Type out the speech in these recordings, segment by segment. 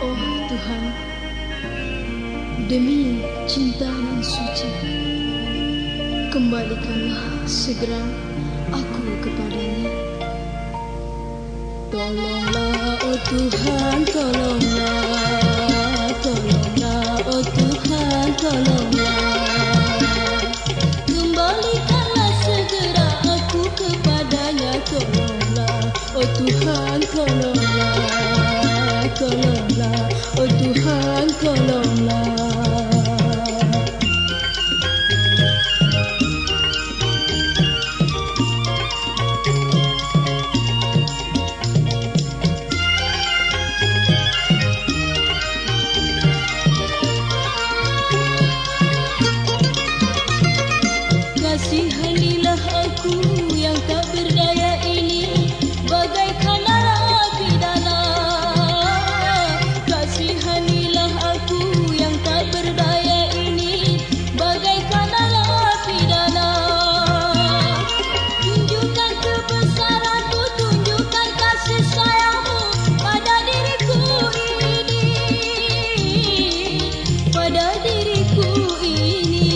Oh Tuhan, demi cinta yang suci, kembalikanlah segera aku kepadanya. Tolonglah oh Tuhan, tolonglah, tolonglah oh Tuhan, tolonglah. Kembalikanlah segera aku kepadanya. Tolonglah oh Tuhan, tolonglah, tolonglah oh Tuhan, tolonglah. Kasihanilah aku yang tak berdaya ini, bagaikan narapidana. Kasihanilah aku yang tak berdaya ini, bagaikan narapidana. Tunjukkan kebesaran-Mu, tunjukkan kasih sayang-Mu pada diriku ini, pada diriku ini.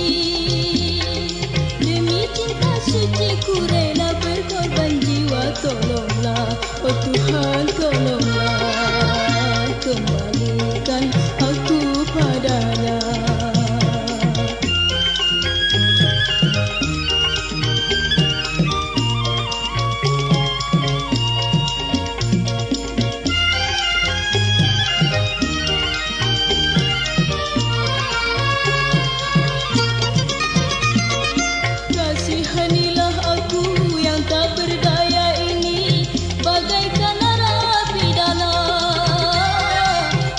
Suci ku rela berkorban jiwa. Tolonglah oh Tuhan, tolonglah, kembalikan aku padanya. Kasihanilah aku yang tak berdaya ini, bagaikan narapidana.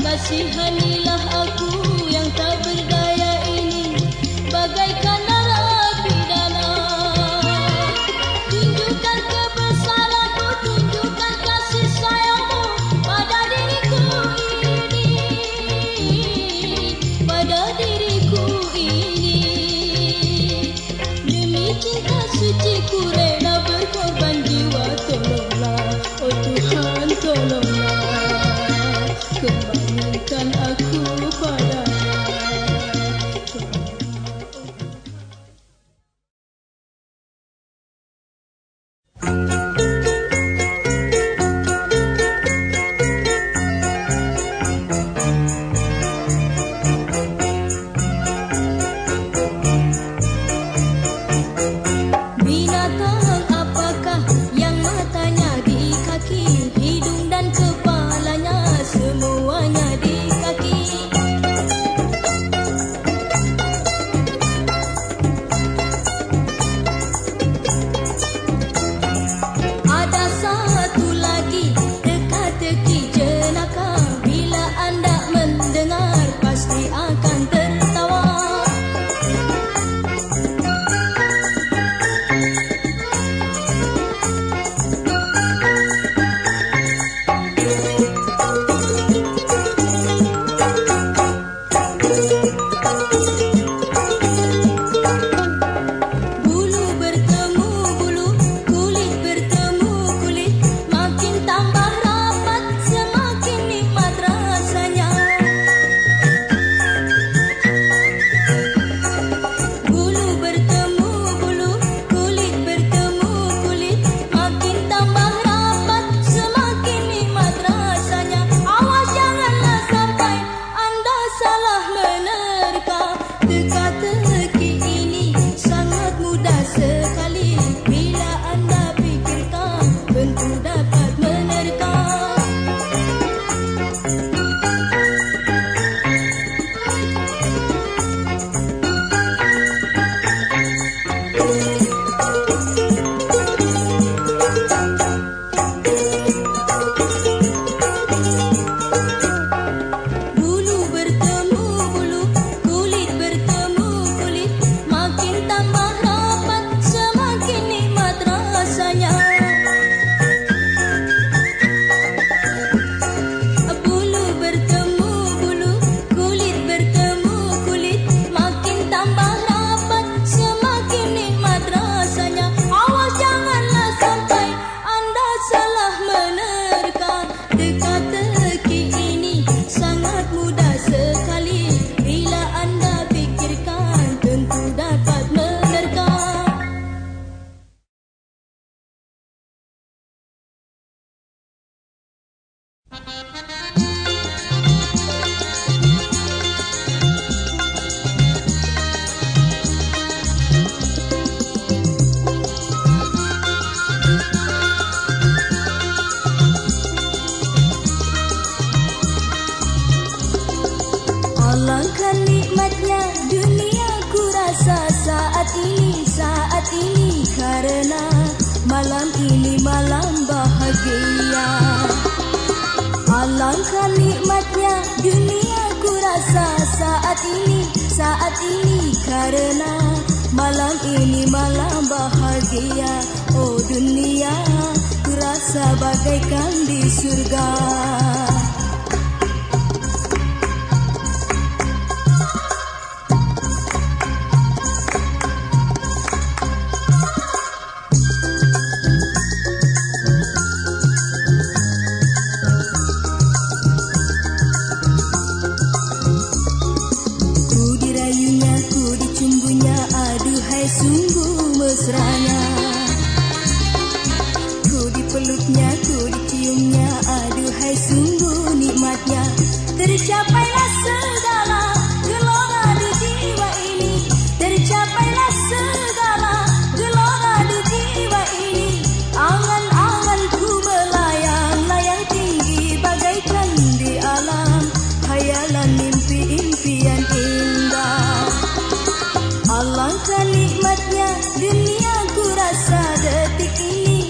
Kasihanilah aku yang tak berdaya ini, bagaikan narapidana. Tunjukkan kebesaran-Mu, tunjukkan kasih sayang-Mu pada diriku ini, pada diriku ini. Cinta suci ku rela berkorban jiwa. Tolonglah oh Tuhan, tolonglah, kembalikan aku padanya. Binatang apakah yang matanya di kaki, hidung dan kepalanya semuanya di kaki? Alangkah nikmatnya dunia ku rasa saat ini karena malam ini malam bahagia. Oh dunia, ku rasa bagaikan di surga. Sungguh mesranya, ku dipeluknya, ku diciumnya, aduhai sungguh nikmatnya. Tercapailah segala gelora di jiwa ini, tercapailah segala gelora di jiwa ini. Angan-anganku melayang-layang tinggi bagaikan di alam, hayalan mimpi-impian indah. Alangkah nikmatnya dunia ku rasa detik ini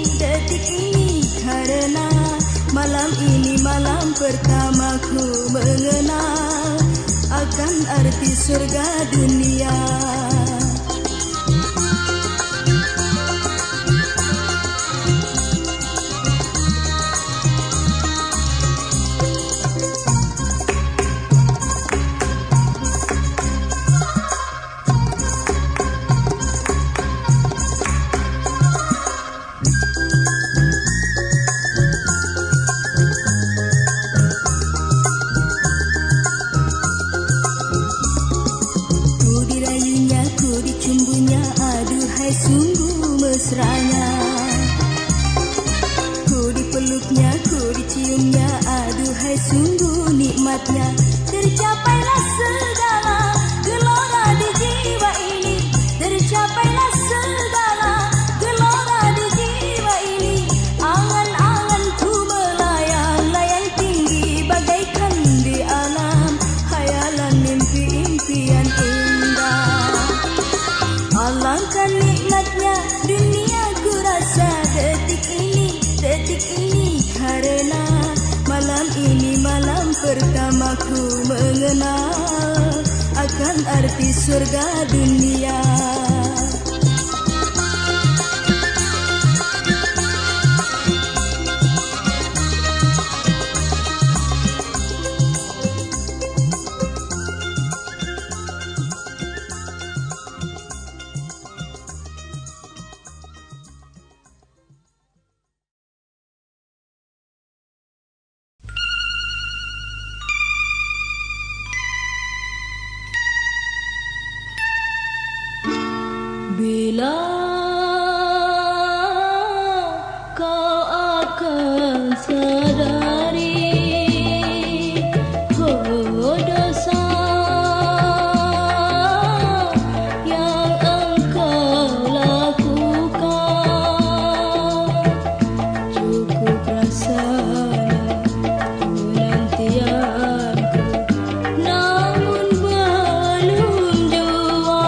karena malam ini malam pertamaku mengenal akan arti surga dunia. Sungguh mesranya, ku dipeluknya, ku diciumnya, aduhai sungguh nikmatnya. Tercapailah segala gelora di jiwa ini, tercapailah segala gelora di jiwa ini. Angan-anganku melayang-layang tinggi bagaikan di alam, hayalan mimpi-impian indah. Alangkah nikmatnya dunia ku rasa detik ini karena malam ini malam pertamaku mengenal akan arti surga dunia. Bila kau akan sadari dosa yang engkau lakukan, cukup rasanya penantianku, namun belum jua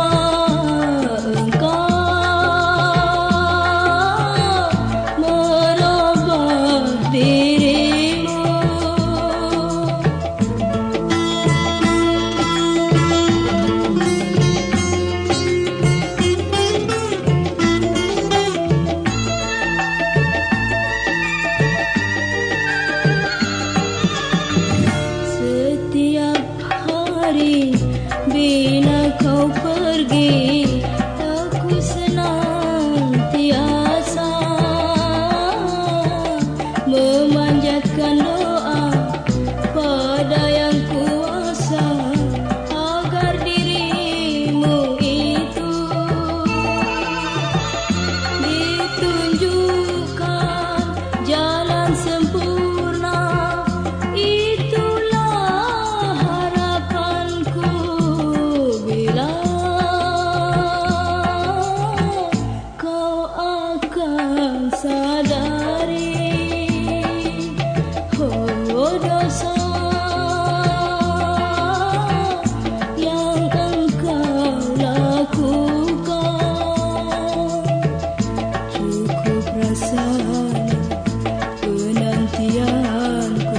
bila kau pergi, aku senantiasa memanjatkan doa pada yang kuasa agar dirimu itu ditunjukkan jalan sempurna. Itulah harapanku bila kau akan sadari dosa yang engkau lakukan, cukup rasanya penantianku.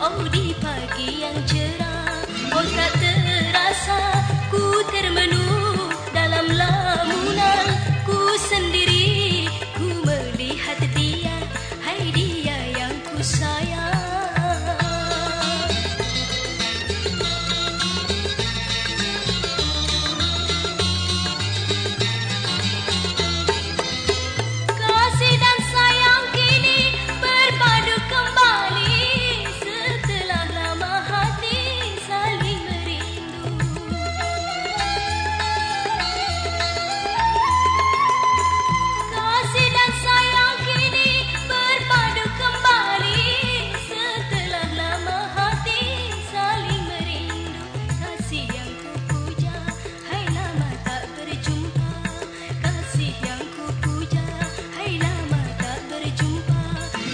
Oh di pagi yang cerah, oh tak terasa ku termenung dalam lamunan ku sendiri. Ku melihat dia, hai dia yang ku sayang. Kasih dan sayang kini berpadu kembali setelah lama hati saling merindu. Kasih dan sayang kini berpadu kembali setelah lama hati saling merindu. Kasih yang ku puja, hai lama tak berjumpa. Kasih yang ku puja, hai lama tak berjumpa.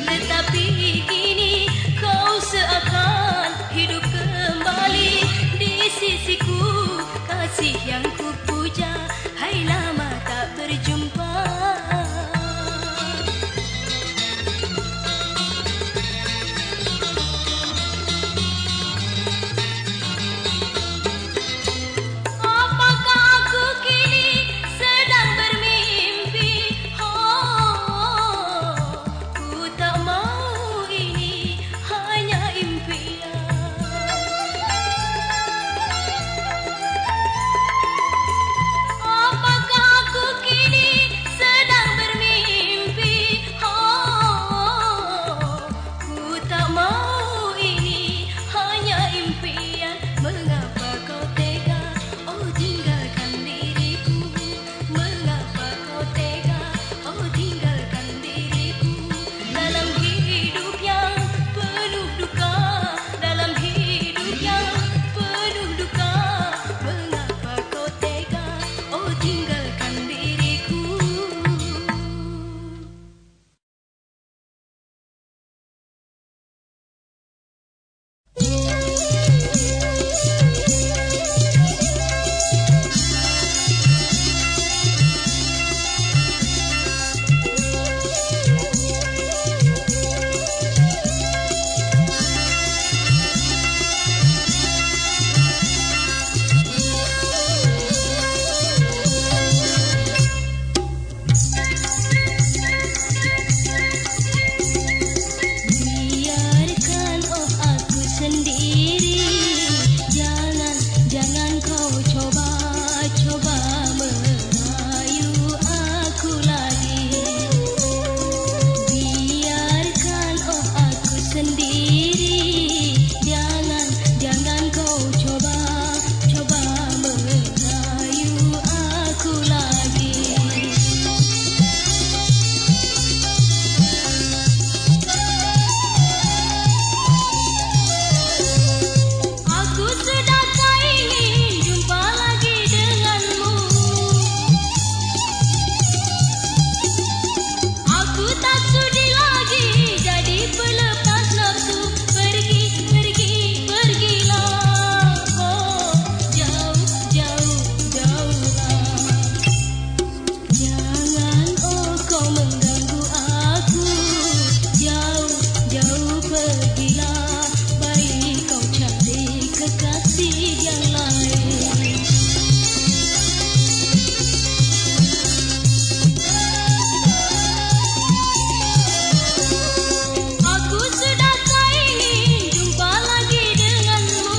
Tetapi kini kau seakan hidup kembali di sisiku. Kasih yang ku puja, hai lama tak berjumpa. Apakah aku kini sedang bermimpi? Oh, ku tak mau ini hanya impian. Apakah aku kini sedang bermimpi? Oh, ku tak mau ini hanya impian. Mengapa kau tega, oh tinggalkan diriku? Mengapa kau tega, oh tinggalkan diriku? Dalam hidup yang penuh duka, dalam hidup yang penuh duka. Mengapa kau tega, oh tinggalkan diriku? Biarkan oh aku sendiri. Jangan kau coba merayu aku lagi. Biarkan oh aku sendiri. Jangan kau coba merayu aku lagi. Aku sudah tak ingin jumpa lagi denganmu. Aku tak sudi lagi jadi pelepas nafsu. Pergilah. Oh, jauhlah. Jangan oh kau mengganggu aku. Jauh pergilah. Baik kau cari kekasih yang lain. Aku sudah tak ingin jumpa lagi denganmu.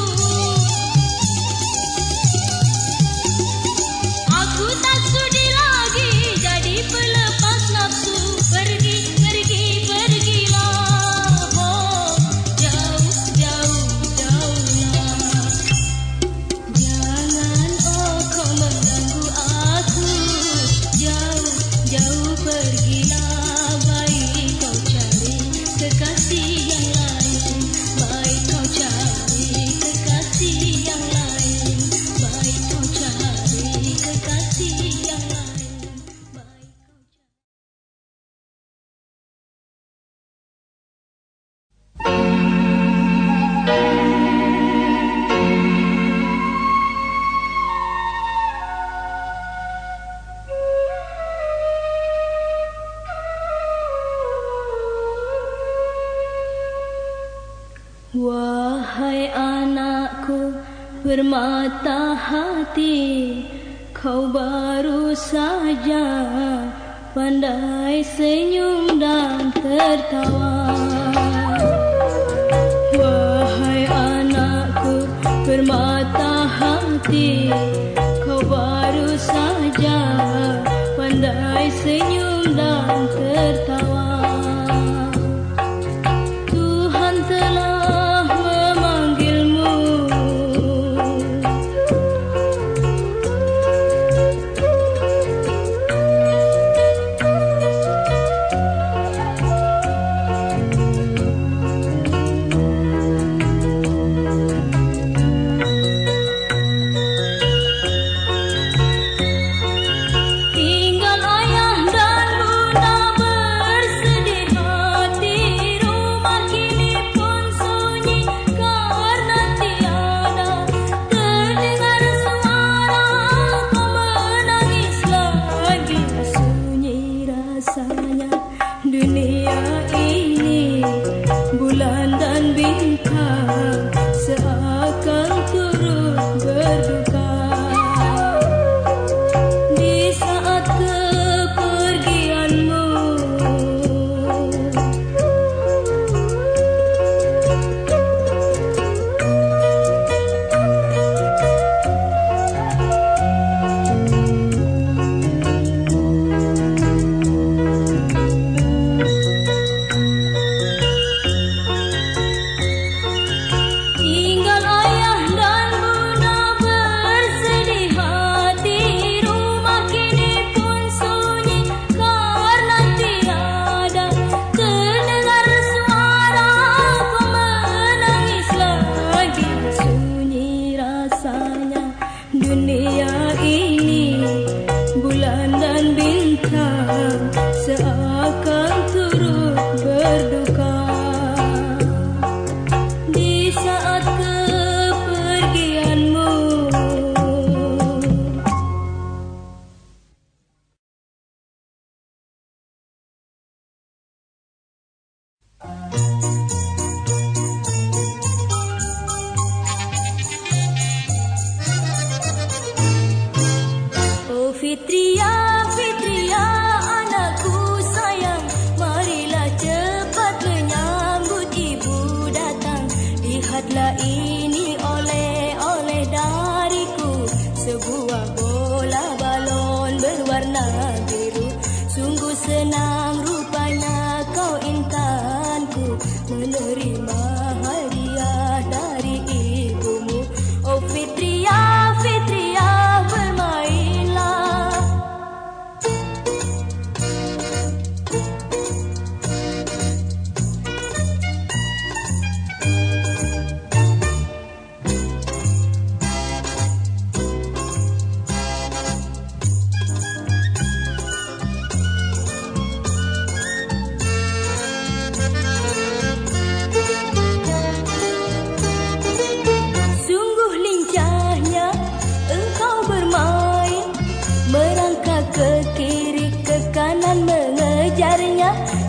Aku tak sudi lagi jadi pelepas nafsu. Pergilah. Oh, jauhlah. Jangan oh kau mengganggu aku. Jauh pergilah. Baik kau cari kekasih yang lain. Baik kau cari kekasih yang lain. Baik kau cari kekasih yang lain. Baik kau cari. Wahai anakku bermata hati, kau baru saja pandai senyum dan tertawa. Wahai anakku bermata hati, kau baru saja pandai senyum dan tertawa. Tuhan telah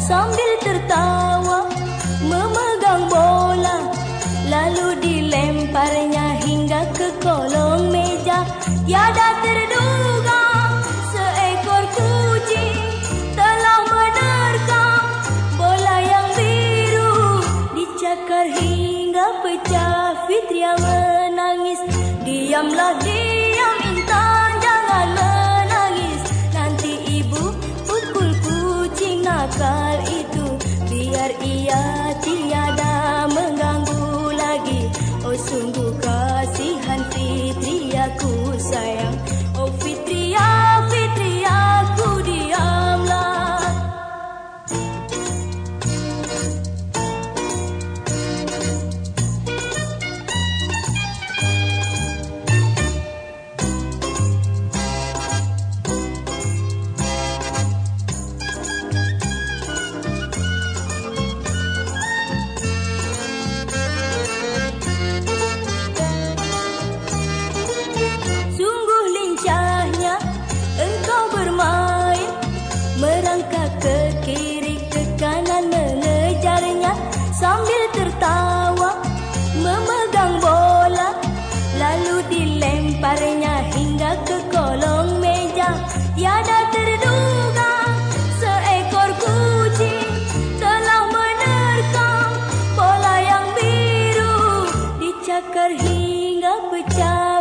sambil tertawa memegang bola, lalu dilemparnya hingga ke kolong meja. Tiada terduga seekor kucing telah menerkam bola yang biru, dicakar hingga pecah. Fitria menangis, diamlah diam Intan, jangan menangis, nanti ibu pukul kucing nakal itu, biar ia tiada mengganggu lagi. Oh sungguh kasihan Fitri, aku sayang. Oh Fitri, Fitri, aku diamlah. Merangkak ke kiri ke kanan mengejarnya sambil tertawa.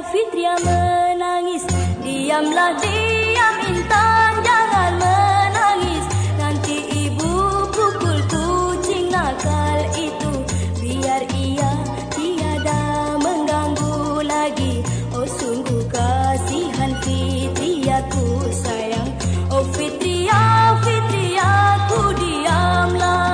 Fitria menangis. Diamlah diam Intan, jangan menangis. Nanti ibu pukul kucing nakal itu. Biar ia tiada mengganggu lagi. Oh sungguh kasihan Fitria ku sayang. Oh Fitria, Fitria ku diamlah.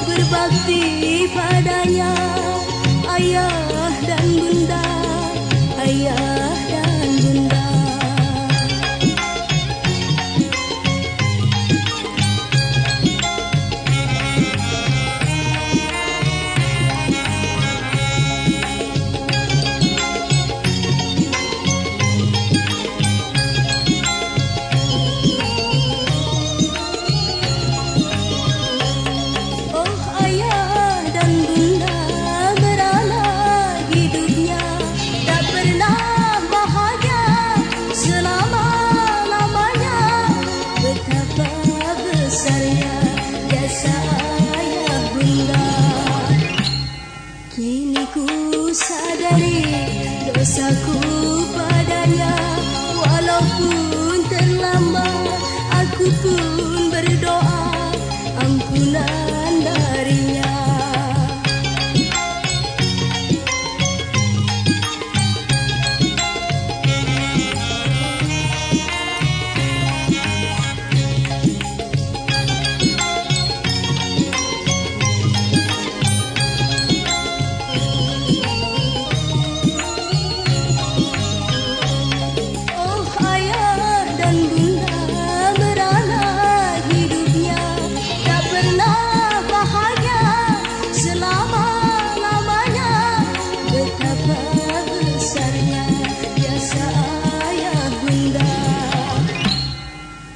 berbakti padanya, ayah dan bunda, ayah dan bunda. Oh ayah dan bunda beranak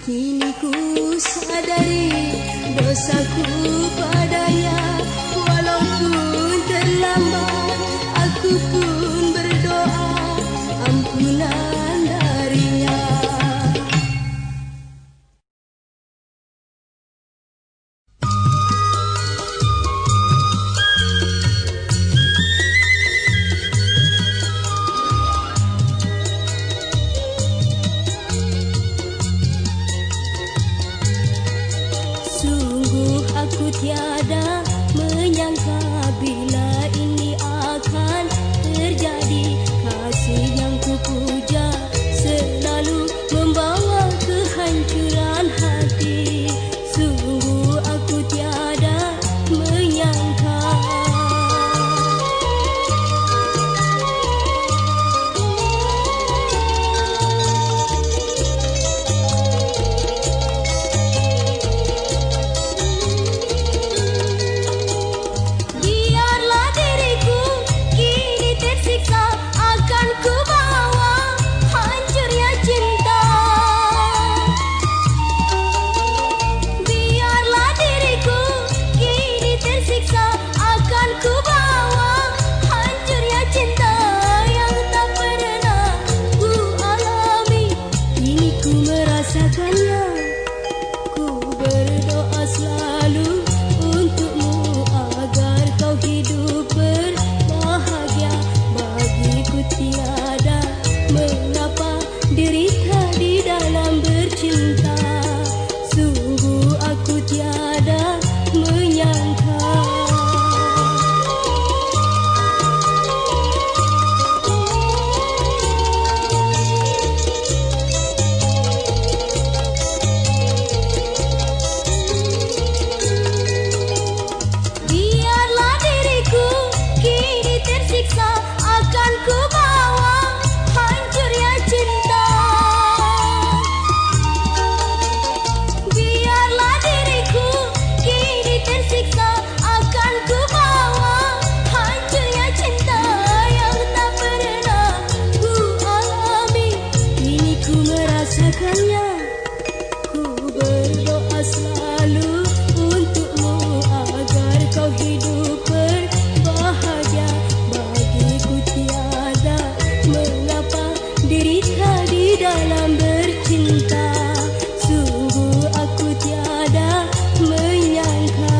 Kini ku sadari dosaku padanya. Walaupun terlambat, aku pun berdoa ampunan darinya. Sungguh aku tiada menyangka bila ini akan terjadi. Kasih yang kupuja selalu membawa kehancuran hati. Sungguh aku tiada menyangka. Biarlah diriku kini tersiksa, akan ku bawa hancurnya cinta. Biarlah diriku kini tersiksa, akan ku bawa hancurnya cinta yang tak pernah ku alami. Kini ku merasakannya. Ku berdoa selalu untukmu agar kau hidup berbahagia. Bagiku tiada mengapa derita di dalam bercinta. Sungguh aku tiada menyangka. Biarlah diriku kini tersiksa, akan ku bawa hancurnya cinta. Biarlah diriku kini tersiksa, akan ku bawa hancurnya cinta yang tak pernah ku alami. Kini ku merasakannya. Ku berdoa selalu untukmu agar kau hidup berbahagia. Bagiku tiada mengapa derita di dalam bercinta. Sungguh aku tiada menyangka.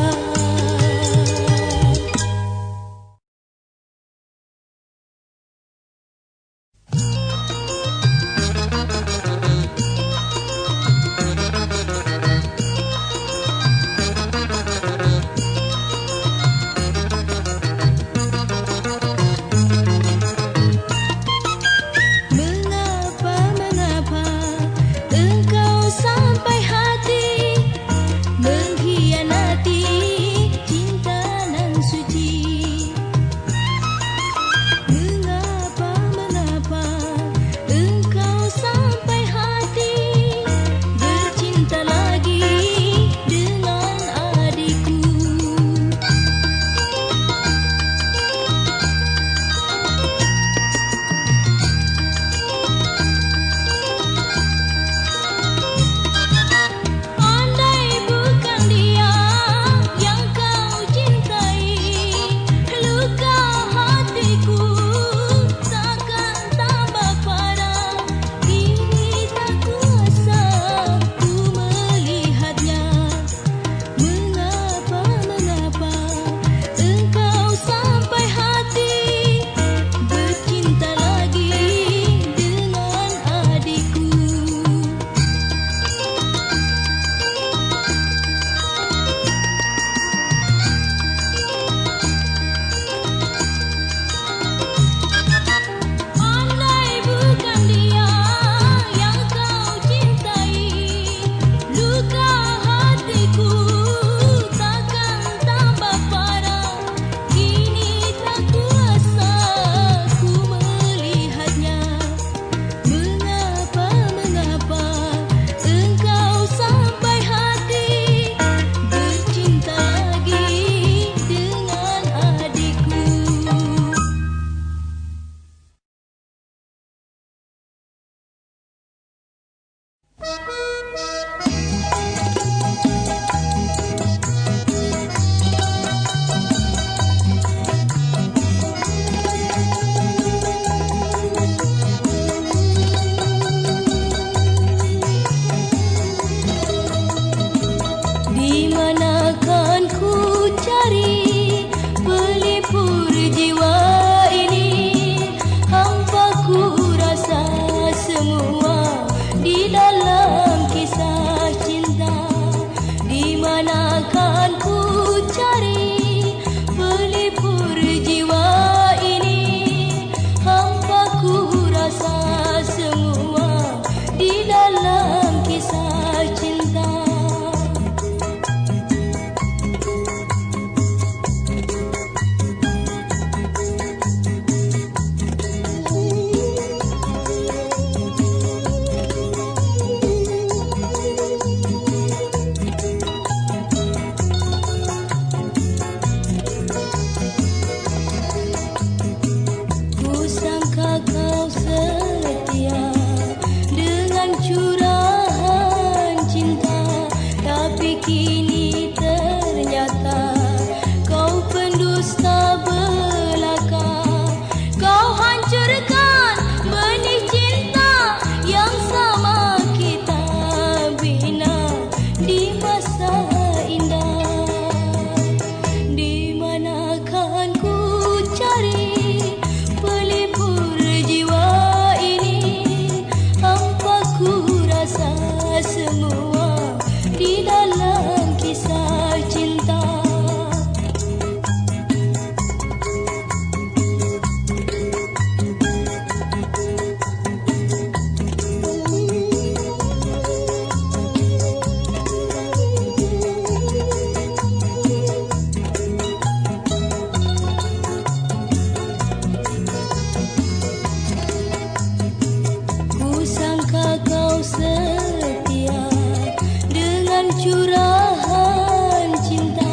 curahan cinta,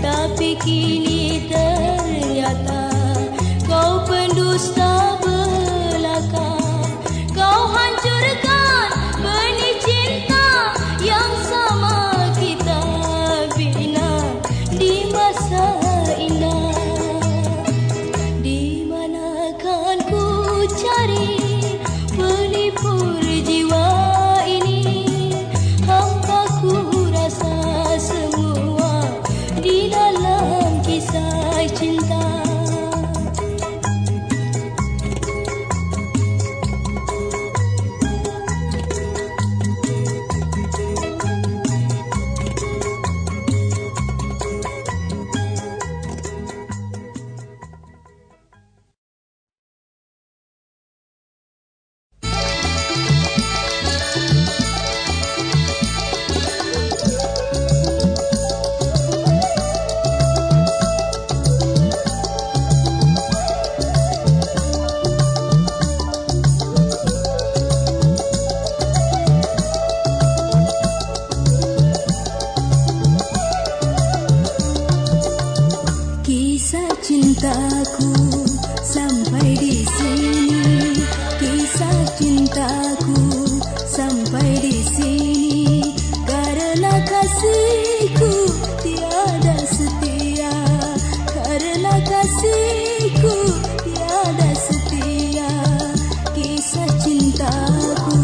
tapi kini ternyata kau pendusta belaka. Kau hancurkan benih cinta yang sama kita bina di masa indah. Di mana kan ku cari pelipur jiwa ini? Hampa ku rasa semua di dalam kisah cinta. Kisah cintaku sampai di sini, kisah cintaku sampai di sini, karena kasihku tiada setia, karena kasihku tiada setia. Kisah cintaku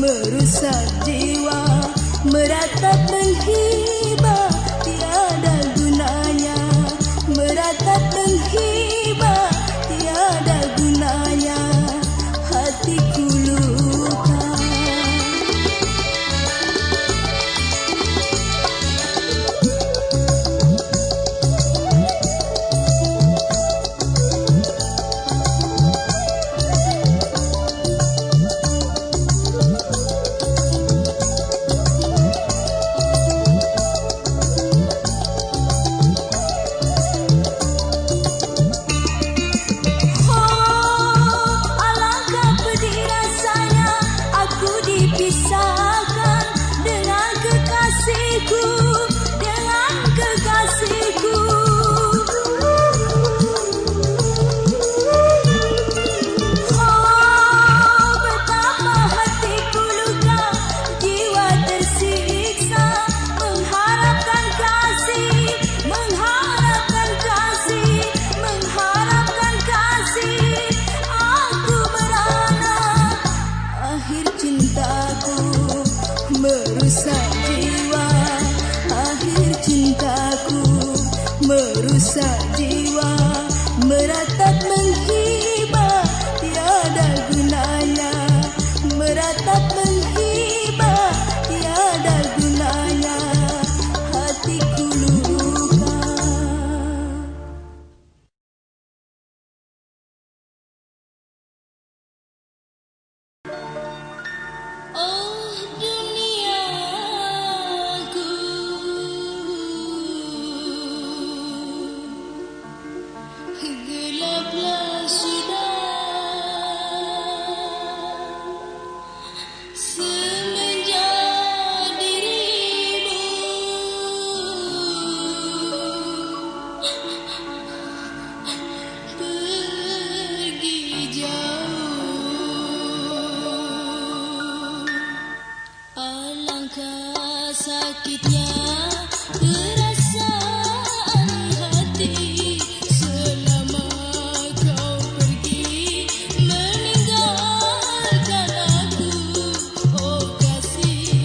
merusak jiwa, meratap menghibah tiada gunanya, meratap menghibah tiada gunanya, hatiku luka. sakitnya perasaan hati selama kau pergi meninggalkan aku, oh kasih.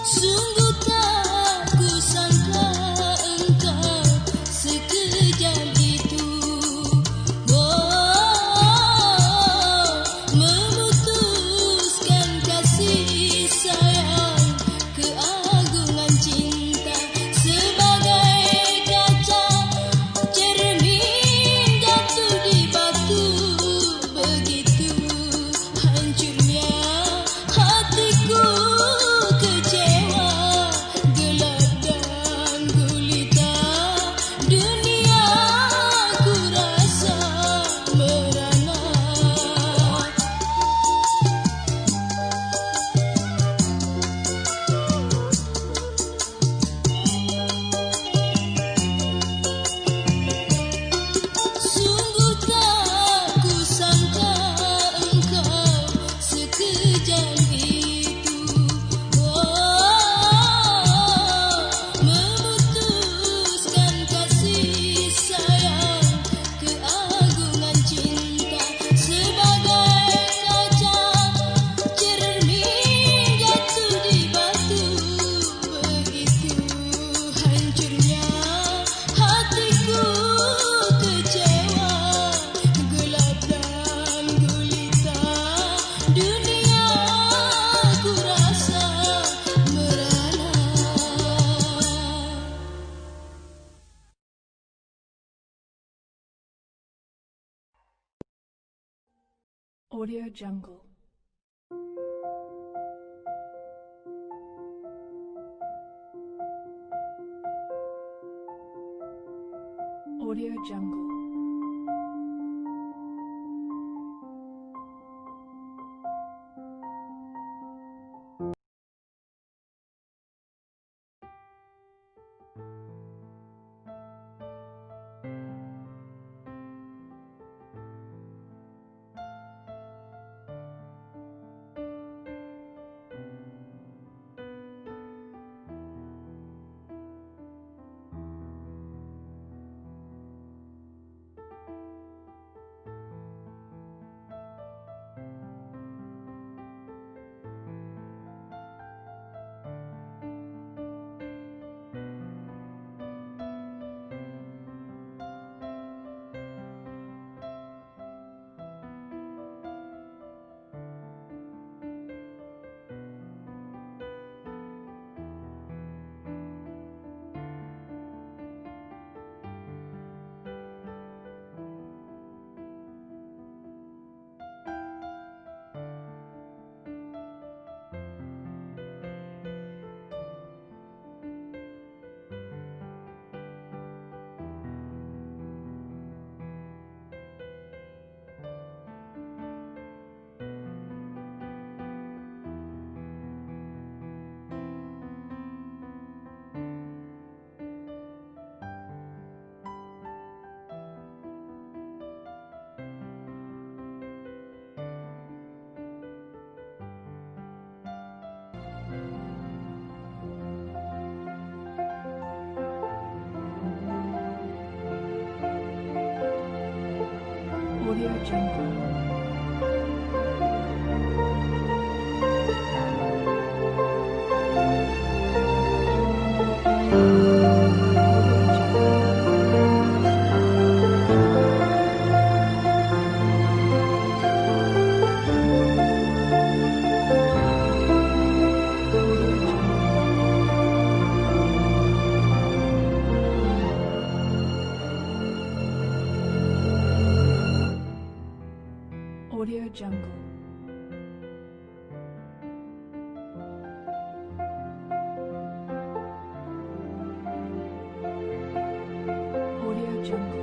Sungguh tak kusangka engkau sekejam itu, memutuskan kasih sayang keagungan cinta sebagai kaca cermin jatuh di batu. Begitu hancurnya hatiku, kecewa, gelap dan gulita, dunia ku rasa merana. Sungguh tak kusangka engkau sekejam itu, memutuskan kasih sayang keagungan cinta sebagai kaca cermin jatuh di batu. Begitu hancurnya hatiku, kecewa, gelap dan gulita, dunia ku rasa merana. Audio Jungle. Audio Jungle. Audio Jungle. Audio Jungle. Audio Jungle.